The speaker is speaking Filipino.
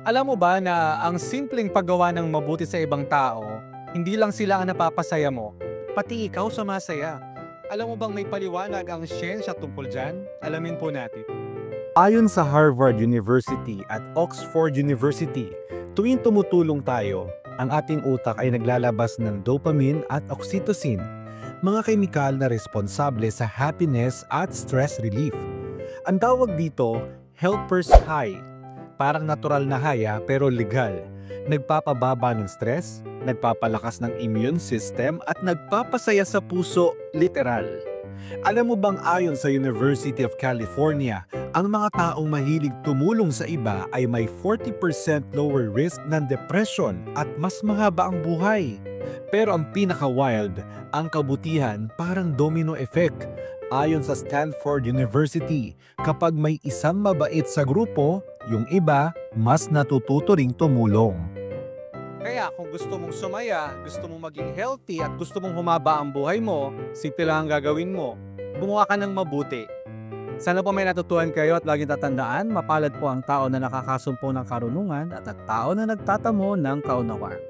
Alam mo ba na ang simpleng paggawa ng mabuti sa ibang tao, hindi lang sila ang napapasaya mo, pati ikaw sumasaya. Alam mo bang may paliwanag ang siyensya tungkol dyan? Alamin po natin. Ayon sa Harvard University at Oxford University, tuwing tumutulong tayo, ang ating utak ay naglalabas ng dopamine at oxytocin, mga kemikal na responsable sa happiness at stress relief. Ang tawag dito, helper's high. Parang natural na haya pero legal. Nagpapababa ng stress, nagpapalakas ng immune system at nagpapasaya sa puso, literal. Alam mo bang ayon sa University of California, ang mga taong mahilig tumulong sa iba ay may 40% lower risk ng depression at mas mahaba ang buhay. Pero ang pinaka-wild, ang kabutihan parang domino effect. Ayon sa Stanford University, kapag may isang mabait sa grupo, yung iba mas natututo ring tumulong. Kaya kung gusto mong sumaya, gusto mong maging healthy at gusto mong humaba ang buhay mo, simple lang ang gagawin mo. Gumawa ka ng mabuti. Sana po may natutuhan kayo at laging tatandaan, mapalad po ang tao na nakakasumpo ng karunungan at ang tao na nagtatamo ng kaunawaan.